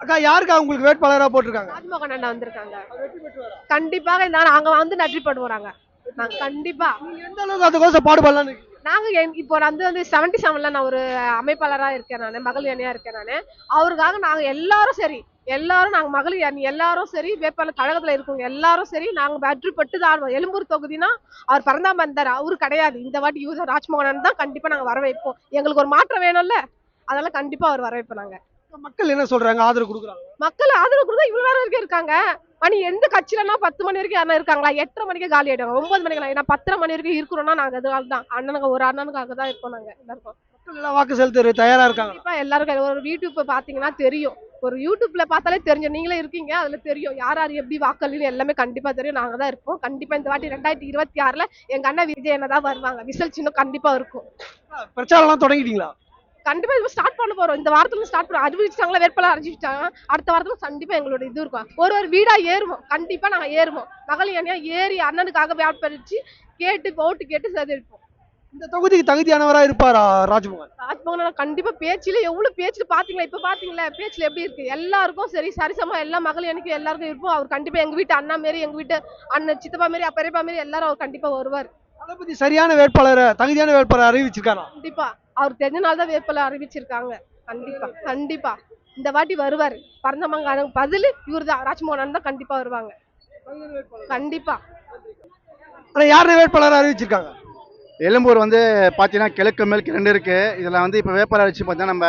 அக்கா யாருக்கா உங்களுக்கு வேட்பாளரா போட்டிருக்காங்க? ராஜ்மோகன் அண்ணா வந்திருக்காங்க. கண்டிப்பாக நாங்க வந்து நன்றி பண்ணுவோம். நாங்க கண்டிப்பா நீங்க எந்த அளவுக்கு அதுக்கோசம் பாடுபடலாம்னு இருக்கீங்க? நாங்க இப்போ வந்து 77ல நான் ஒரு அமைப்பாளரா இருக்கேன், நானு மகளிர் அணியா இருக்கேன் நானு. அவருக்காக நாங்க எல்லாரும் சரி, எல்லாரும் நாங்க மகளிர் அணி எல்லாரும் சரி, வேட்பாளர் கழகத்துல இருக்கவங்க எல்லாரும் சரி, நாங்க வெற்றிப்பட்டு தான் ஆடுவோம். எழும்பூர் தொகுதினா அவர் பரந்தாம இருந்தாரு, அவரு கிடையாது. இந்த வாட்டி இவர் ராஜ்மோகன் தான் கண்டிப்பா நாங்க வர வைப்போம். எங்களுக்கு ஒரு மாற்றம் வேணும்ல, அதெல்லாம் கண்டிப்பா அவர் வர வைப்போம் நாங்க. மக்கள் என்ன சொல்றாங்க? ஆதரவு கொடுக்குறாங்க? மக்கள் ஆதரவு கொடுத்தா இவ்வளவு நேரம் வரைக்கும் இருக்காங்க. மணி எந்த கட்சியிலனா 10 மணி வரைக்கும் யாரா இருக்காங்களா? 8:30 மணிக்கே காலி ஆயிடுவாங்க. 9 மணிக்கு நான் 10:30 மணி வரைக்கும் இருக்கிறோம்னா நாங்க அதனால தான் அண்ணனுக்கு ஒரு அண்ணனுக்காக தான் இருப்போம் நாங்க எல்லாருக்கும். மக்கள் எல்லாம் வாக்கு செலுத்த தயாரா இருக்காங்க? கண்டிப்பா எல்லாருக்கும் ஒரு யூடியூப் பாத்தீங்கன்னா தெரியும். ஒரு யூடியூப்ல பார்த்தாலே தெரியும். நீங்களே இருக்கீங்க, அதுல தெரியும் யார் யார் எப்படி வாக்களின்னு எல்லாமே கண்டிப்பா தெரியும். நாங்க தான் இருப்போம். கண்டிப்பா இந்த வாட்டி 2026ல எங்க அண்ணன் விஜய் என்ன தான் வருவாங்க. விசல் சின்னம் கண்டிப்பா இருக்கும். பிரச்சாரம் எல்லாம் தொடங்கிட்டீங்களா? கண்டிப்பா இது ஸ்டார்ட் பண்ண போறோம். இந்த வாரத்துல ஸ்டார்ட் பண்ண அறிவிச்சிட்டாங்களா, வேட்பாளர் அறிவிச்சிட்டாங்க. அடுத்த வாரத்துல கண்டிப்பா எங்களோட இது இருக்கும். ஒரு வீடா ஏறுவோம். கண்டிப்பா நாங்க ஏறுவோம். மகளிர் அணியா ஏறி அண்ணனுக்காக வாக்களிச்சு கேட்டு ஓட்டு கேட்டு சேதரிப்போம். இந்த தொகுதிக்கு தகுதியானவரா இருப்பாரா ராஜ்மோகன்? ராஜ்மோகன் கண்டிப்பா பேச்சுல எவ்வளவு பேச்சு பாத்தீங்களா, இப்ப பாத்தீங்களா பேச்சுல எப்படி இருக்கு? எல்லாருக்கும் சரி சரிசமா எல்லா மகளிர் அணிக்கும் எல்லாருக்கும் இருப்போம். அவர் கண்டிப்பா எங்க வீட்டு அண்ணா மாரி, எங்க வீட்டு அண்ணன் சித்தப்பா மாரி, பெரியப்பா மாரி எல்லாரும் அவர் கண்டிப்பா வருவார். தளபதி சரியான வேட்பாளரை தகுதியான வேட்பாளரை அறிவிச்சிருக்காரா? கண்டிப்பா அவர் தெரிஞ்சனால தான் வேட்பாளர் அறிவிச்சிருக்காங்க. கண்டிப்பா கண்டிப்பா இந்த வாட்டி வருவாரு. பரந்தமங்க பதில் இவர் தான், ராஜ்மோகன் தான் கண்டிப்பா வருவாங்க. கண்டிப்பா. ஆனா யாரு வேட்பாளரை அறிவிச்சிருக்காங்க? எழும்பூர் வந்து பார்த்தீங்கன்னா கிழக்கு மேற்கு ரெண்டு இருக்குது. இதில் வந்து இப்போ வேட்பாளர் வச்சு பார்த்தீங்கன்னா நம்ம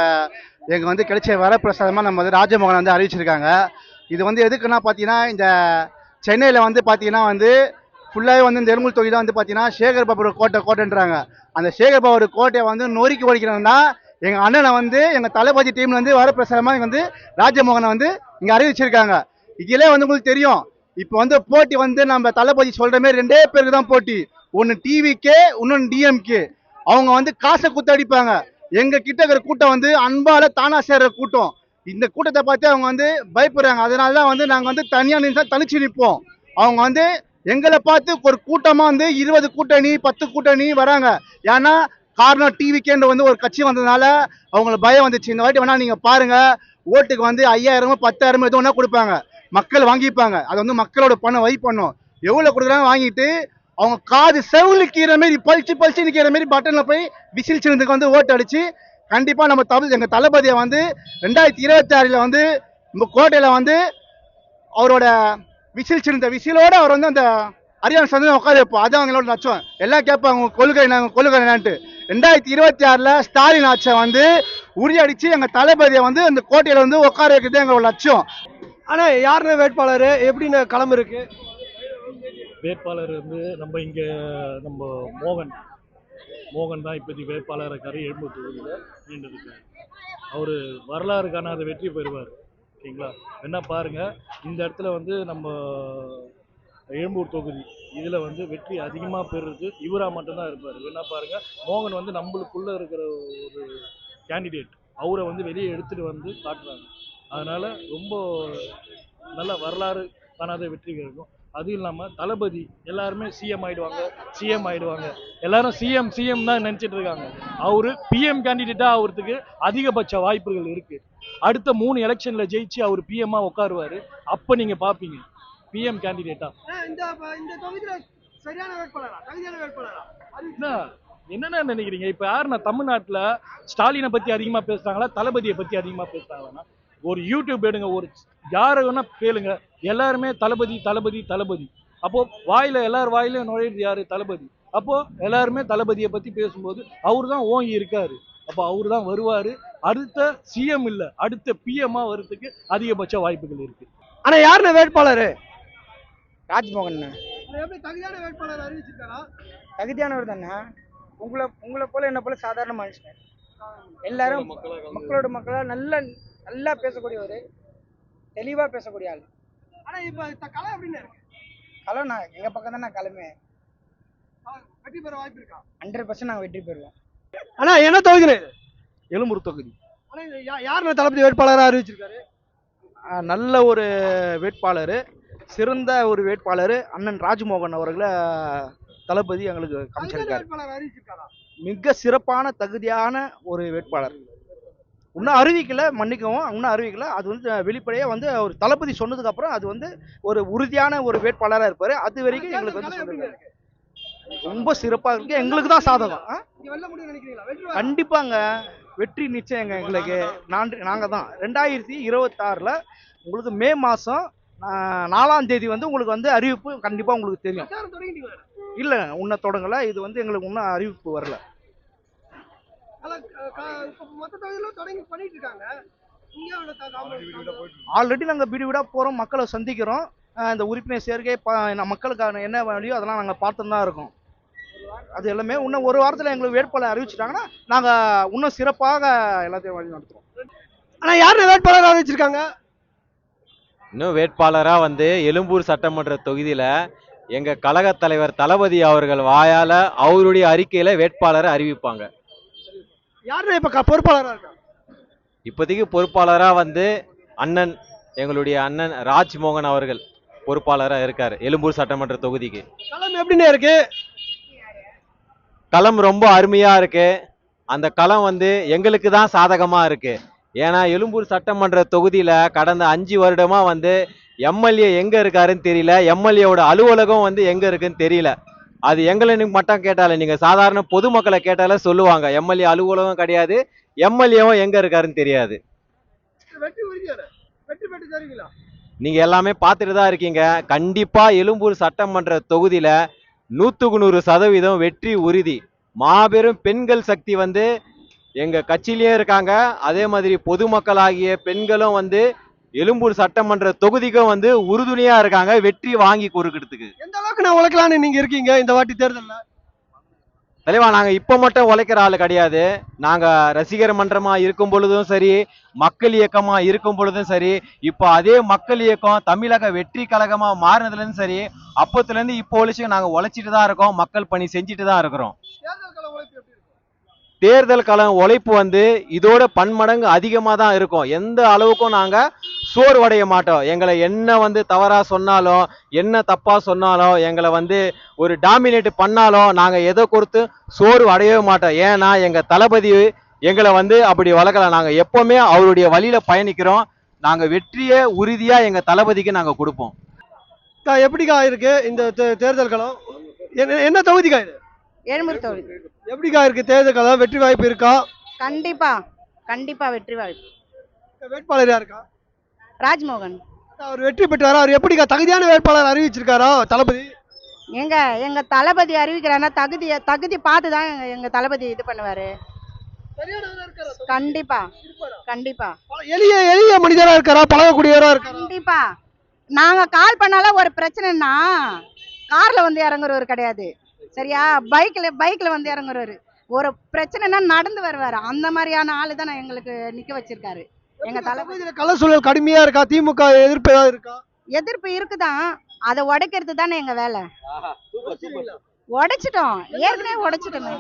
எங்கள் வந்து கிடைச்ச வரப்பிரசாதமாக நம்ம வந்து ராஜமோகன் வந்து அறிவிச்சிருக்காங்க. இது வந்து எதுக்குன்னா பார்த்தீங்கன்னா இந்த சென்னையில் வந்து பார்த்தீங்கன்னா வந்து ஃபுல்லாகவே வந்து இந்த எழும்பூர் தொகுதியில் வந்து பார்த்தீங்கன்னா சேகர் பாபு கோட்டைன்றாங்க. அந்த சேகர் பாபு கோட்டையை வந்து நொறுக்கி ஒழிக்கணும்னா எங்கள் அண்ணனை வந்து எங்கள் தளபதி டீமில் வந்து வரப்பிரசாதமாக வந்து ராஜமோகனை வந்து இங்கே அறிவிச்சிருக்காங்க. இதிலே வந்து உங்களுக்கு தெரியும், இப்போ வந்து போட்டி வந்து நம்ம தளபதி சொல்கிற மாதிரி ரெண்டே பேருக்கு தான் போட்டி. ஒன்று டிவிக்கே, இன்னொன்று டிஎம்கே. அவங்க வந்து காசை குத்தடிப்பாங்க. எங்க கிட்ட இருக்கிற கூட்டம் வந்து அன்பால தானா சேர்ற கூட்டம். இந்த கூட்டத்தை பார்த்து அவங்க வந்து பயப்படுறாங்க. அதனால தான் வந்து நாங்கள் வந்து தனியாக நின்று தனிச்சு நிற்போம். அவங்க வந்து எங்களை பார்த்து ஒரு கூட்டமா வந்து 20 கூட்டணி 10 கூட்டணி வராங்க. ஏன்னா காரணம் டிவிக்கேன்ற வந்து ஒரு கட்சி வந்ததுனால அவங்களுக்கு பயம் வந்துச்சு. இந்த வாட்டி வேணா நீங்க பாருங்க, ஓட்டுக்கு வந்து 5000 10,000 எதுவும் ஒன்றா கொடுப்பாங்க. மக்கள் வாங்கிப்பாங்க. அது வந்து மக்களோட பணம் பண்ணும். எவ்வளவு கொடுக்குறாங்க வாங்கிட்டு அவங்க காது செவுலுக்கிற மாதிரி பளிச்சு நிற்கிற மாதிரி பட்டன்ல போய் விசில் சின்னத்துக்கு வந்து ஓட்டு அடிச்சு கண்டிப்பா நம்ம எங்க தளபதியை வந்து 2026ல வந்து நம்ம கோட்டையில வந்து அவரோட விசில் சின்ன விசிலோட அவர் வந்து அந்த அரியானா சந்தை உட்காந்து வைப்போம். அதான் அவங்களோட லட்சம். எல்லாம் கேட்பாங்க கொள்கை என்னான்ட்டு. 2026ல ஸ்டாலின் ஆட்சியை வந்து உரியடிச்சு எங்க தளபதியை வந்து அந்த கோட்டையில வந்து உட்கார வைக்கிறது எங்களோட லட்சம். ஆனா யாருன்னு வேட்பாளர் எப்படின்னு களம் இருக்கு? வேட்பாளர் வந்து நம்ம இங்கே நம்ம மோகன் மோகன் தான் இப்போதைக்கு வேட்பாளர் இருக்காரு. எழும்பூர் தொகுதியில் நீண்டிருக்காரு. அவர் வரலாறு காணாத வெற்றி பெறுவார். ஓகேங்களா? என்ன பாருங்கள், இந்த இடத்துல வந்து நம்ம எழும்பூர் தொகுதி இதில் வந்து வெற்றி அதிகமாக பெறுறது இவராக மட்டும்தான் இருப்பார். என்ன பாருங்கள், மோகன் வந்து நம்மளுக்குள்ளே இருக்கிற ஒரு கேண்டிடேட், அவரை வந்து வெளியே எடுத்துகிட்டு வந்து காட்டுறாங்க. அதனால் ரொம்ப நல்ல வரலாறு காணாத வெற்றி கிடைக்கும். அதுவும் இல்லாமல் தளபதி எல்லாருமே சிஎம் ஆயிடுவாங்க. எல்லாரும் சிஎம் தான் நினச்சிட்டு இருக்காங்க. அவரு பிஎம் கேண்டிடேட்டா ஆகிறதுக்கு அதிகபட்ச வாய்ப்புகள் இருக்கு. அடுத்த 3 எலெக்ஷன்ல ஜெயிச்சு அவர் பிஎம்மா உட்காருவாரு. அப்ப நீங்க பாப்பீங்க பிஎம் கேண்டிடேட்டா. என்னென்ன நினைக்கிறீங்க? இப்ப யாருன்னா தமிழ்நாட்டுல ஸ்டாலினை பத்தி அதிகமா பேசுறாங்களா, தளபதியை பத்தி அதிகமா பேசுறாங்களா? ஒரு யூடியூப் எடுங்க, ஒரு யாரை வேணா கேளுங்க, எல்லாருமே தளபதி தளபதி தளபதி. அப்போ எல்லார் வாயிலும் நுழையிறது யாரு? தளபதி. அப்போ எல்லாருமே தளபதியை பத்தி பேசும்போது அவரு தான் ஓங்கி இருக்காரு. அப்போ அவரு தான் வருவாரு. அடுத்த சிஎம் இல்ல, அடுத்த பிஎம்மா வரதுக்கு அதிகபட்ச வாய்ப்புகள் இருக்கு. ஆனா யாருன்னு வேட்பாளர்? ராஜ்மோகன் எப்படி தகுதியான வேட்பாளர் அறிவிச்சிருக்காரா? தகுதியானவர் தானே. உங்களை உங்களை போல என்ன போல சாதாரண மனுஷன். எல்லாரும் மக்களா நல்லா பேசக்கூடியவர், தெளிவா பேசக்கூடிய ஆள். ஆனா இப்ப களம் எப்படின்னு இருக்கு? களம் நான் எங்க பக்கம் தானே களமே. வெற்றி பெற வாய்ப்பு இருக்கா? 100% நாங்கள் வெற்றி பெறுவோம். ஆனா என்ன தொகுதி? எழும்பூர் தொகுதி. ஆனா யாருன்னு தளபதி வேட்பாளரா அறிவிச்சிருக்காரு? நல்ல ஒரு வேட்பாளர், சிறந்த ஒரு வேட்பாளர் அண்ணன் ராஜ்மோகன் அவர்களை தளபதி எங்களுக்கு காமிச்சிருக்காரு. மிக சிறப்பான தகுதியான ஒரு வேட்பாளர். இன்னும் அறிவிக்கல, மன்னிக்கவும், இன்னும் அறிவிக்கல. அது வந்து வெளிப்படையாக வந்து ஒரு தளபதி சொன்னதுக்கப்புறம் அது வந்து ஒரு உறுதியான ஒரு வேட்பாளராக இருப்பார். அது வரைக்கும் எங்களுக்கு வந்து சொல்லுங்க. ரொம்ப சிறப்பாக இருக்கு, எங்களுக்கு தான் சாதகம். கண்டிப்பாங்க, வெற்றி நிச்சயங்க எங்களுக்கு. நாங்கள் தான் 2026 உங்களுக்கு மே மாதம் 4ஆம் தேதி வந்து உங்களுக்கு வந்து அறிவிப்பு கண்டிப்பாக உங்களுக்கு தெரியும். இல்லை, இன்னும் தொடங்கலை. இது வந்து எங்களுக்கு இன்னும் அறிவிப்பு வரல. ஆல்ரெடி நாங்கள் வீடு வீடாக போகிறோம், மக்களை சந்திக்கிறோம். இந்த உறுப்பினர் சேர்க்கை மக்களுக்கான என்ன வழியோ அதெல்லாம் நாங்கள் பார்த்துன்னு தான் இருக்கோம். அது எல்லாமே இன்னும் ஒரு வாரத்தில் எங்களுக்கு வேட்பாளர் அறிவிச்சிட்டாங்கன்னா நாங்கள் இன்னும் சிறப்பாக எல்லாத்தையும் வழி நடத்துவோம். ஆனால் யார் வேட்பாளர் அறிவிச்சிருக்காங்க? இன்னும் வேட்பாளராக வந்து எழும்பூர் சட்டமன்ற தொகுதியில் எங்கள் கழக தலைவர் தளபதி அவர்கள் வாயால் அவருடைய அறிக்கையில் வேட்பாளரை அறிவிப்பாங்க. யார் இப்போ பொறுப்பாளராக இருக்கா? இப்போதைக்கு பொறுப்பாளராக வந்து எங்களுடைய அண்ணன் ராஜ்மோகன் அவர்கள் பொறுப்பாளராக இருக்கார் எழும்பூர் சட்டமன்ற தொகுதிக்கு. களம் எப்படின்னு இருக்கு? களம் ரொம்ப அருமையாக இருக்கு. அந்த களம் வந்து எங்களுக்கு தான் சாதகமாக இருக்கு. ஏன்னா எழும்பூர் சட்டமன்ற தொகுதியில் கடந்த 5 வருடமா வந்து எம்எல்ஏ எங்கே இருக்காருன்னு தெரியல, எம்எல்ஏவோட அலுவலகம் வந்து எங்கே இருக்குன்னு தெரியல. அது எங்களுக்கு மட்டும் கேட்டாலே, நீங்கள் சாதாரண பொதுமக்களை கேட்டாலே சொல்லுவாங்க, எம்எல்ஏ அலுவலகம் கிடையாது, எம்எல்ஏவும் எங்கே இருக்காருன்னு தெரியாது. நீங்கள் எல்லாமே பார்த்துட்டு தான் இருக்கீங்க. கண்டிப்பாக எழும்பூர் சட்டமன்ற தொகுதியில் 100% வெற்றி உறுதி. மாபெரும் பெண்கள் சக்தி வந்து எங்கள் கட்சியிலே இருக்காங்க. அதே மாதிரி பொதுமக்களாகிய பெண்களும் வந்து எழும்பூர் சட்டமன்ற தொகுதிக்கும் வந்து உறுதுணையாக இருக்காங்க வெற்றி வாங்கி கொடுக்கறதுக்கு. எந்த அளவுக்கு நான் உழைக்கலான்னு நீங்கள் இருக்கீங்க இந்த வாட்டி தேர்தலில்? தலைவா, நாங்கள் இப்போ மட்டும் உழைக்கிற ஆள் கிடையாது. நாங்கள் ரசிகர் மன்றமாக இருக்கும் பொழுதும் சரி, மக்கள் இயக்கமாக இருக்கும் பொழுதும் சரி, இப்போ அதே மக்கள் இயக்கம் தமிழக வெற்றி கழகமாக மாறினதுலேருந்து சரி, அப்போத்துலேருந்து இப்போ ஒழிச்சு நாங்கள் உழைச்சிட்டு தான் இருக்கோம், மக்கள் பணி செஞ்சுட்டு தான் இருக்கிறோம். தேர்தல் களம் உழைப்பு வந்து இதோட பன்மடங்கு அதிகமாக தான் இருக்கும். எந்த அளவுக்கும் நாங்கள் சோர்வடைய மாட்டோம். எங்களை என்ன வந்து தவறாக சொன்னாலும், என்ன தப்பாக சொன்னாலும், எங்களை வந்து ஒரு டாமினேட் பண்ணாலும் நாங்கள் எதை கொடுத்து சோர்வு அடையவே மாட்டோம். ஏன்னா எங்கள் தளபதி எங்களை வந்து அப்படி வளர்க்கல. நாங்கள் எப்போவுமே அவருடைய வழியில் பயணிக்கிறோம். நாங்கள் வெற்றியை உறுதியாக எங்கள் தளபதிக்கு நாங்கள் கொடுப்போம். எப்படிக்கா இருக்கு இந்த தேர்தல் களம்? என்ன தொகுதிக்கா இது? எழும்பூர் தொகுதி. எப்படிக்கா இருக்கு தேர்தல் களம்? வெற்றி வாய்ப்பு இருக்கா? கண்டிப்பா வெற்றி வாய்ப்பு. வேட்பாளர் யாருக்கா? ராஜ்மோகன். அவர் வெற்றி பெற்றாரா? அவர் எப்படிக்கா தகுதியான வேட்பாளர் அறிவிச்சிருக்காரா தளபதி? எங்க தளபதி அறிவிக்கிறாருன்னா தகுதி பார்த்து தான் எங்க தளபதி இது பண்ணுவாரு. கண்டிப்பா. எளிய மனிதரா இருக்காரா? பழகக்கூடியவரா இருக்காரா? கண்டிப்பா. நாங்க கால் பண்ணால ஒரு பிரச்சனைன்னா கார்ல வந்து இறங்குறவர் கிடையாது, சரியா? பைக்ல வந்து இறங்குறவர். ஒரு பிரச்சனைனா நடந்து வருவாரு. அந்த மாதிரியான ஆளு தான் எங்களுக்கு நிக்க வச்சிருக்காரு எங்க தளபதி. கள சூழல் கடுமையா இருக்கா? திமுக எதிர்ப்பு ஏதாவது இருக்கா? எதிர்ப்பு இருக்குதான், அதை உடைக்கிறது தானே எங்க வேலை. உடைச்சிட்டோம், ஏற்கனவே உடைச்சிட்டோமே.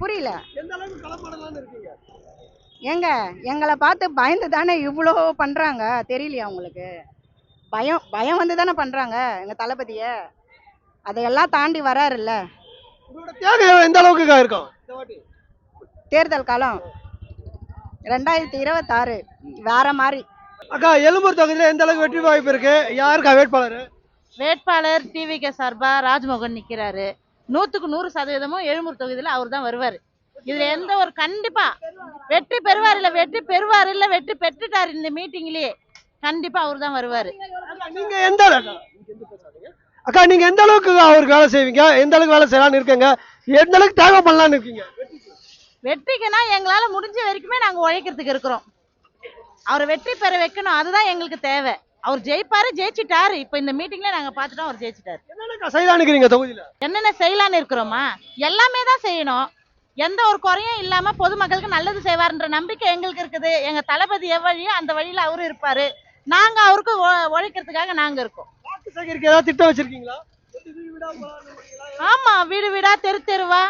புரியல. எங்களை பார்த்து பயந்து தானே இவ்வளோ பண்றாங்க, தெரியலையா உங்களுக்கு? பயம் வந்து தானே பண்றாங்க எங்க தளபதிய. அதையெல்லாம் தாண்டி வராருல்ல. தியாகம் எந்த அளவுக்கு இருக்கும்? தேர்தல் காலம் 2026 வேற மாதிரி. அக்கா, எழும்பூர் தொகுதியில எந்த அளவுக்கு வெற்றி வாய்ப்பு இருக்கு? யாருக்கா வேட்பாளர் டிவிகே சார்பா ராஜ்மோகன் நிக்கிறாரு. 100% எழும்பூர் தொகுதியில அவர் தான் வருவாரு. இதுல எந்த ஒரு கண்டிப்பா வெற்றி பெறுவார் இல்ல வெற்றி பெற்றுட்டாரு. இந்த மீட்டிங்லயே கண்டிப்பா அவர் தான் வருவாரு. நீங்க எந்த அளவுக்கு அவருக்கு வேலை செய்வீங்க? எந்த அளவுக்கு வேலை செய்யலாம்னு இருக்கீங்க? எந்த அளவுக்கு தியாகம் பண்ணலாம்னு இருக்கீங்க? வெற்றிக்குன்னா எங்களால முடிஞ்ச வரைக்குமே நாங்க உழைக்கிறதுக்கு இருக்கிறோம். அவரை வெற்றி பெற வைக்கணும், அதுதான் எங்களுக்கு தேவை. அவர் ஜெயிச்சிட்டாரு. இப்ப இந்த மீட்டிங்ல நாங்க பாத்துட்டோம், அவர் ஜெயிச்சிட்டாரு. என்னென்ன செய்யலான்னு இருக்கிறோமா? எல்லாமே தான் செய்யணும். எந்த ஒரு குறையும் இல்லாம பொதுமக்களுக்கு நல்லது செய்வார்ன்ற நம்பிக்கை எங்களுக்கு இருக்குது. எங்க தளபதி எவ்வழியோ அந்த வழியில அவரும் இருப்பாரு. நாங்க அவருக்கு உழைக்கிறதுக்காக நாங்க இருக்கோம். திட்டம் வச்சிருக்கீங்களா? ஆமா, வீடு வீடா தெருவா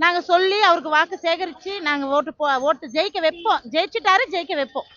நாங்க சொல்லி அவருக்கு வாக்கு சேகரிச்சு நாங்க ஓட்டு ஜெயிக்க வைப்போம். ஜெயிச்சிட்டாரு, ஜெயிக்க வைப்போம்.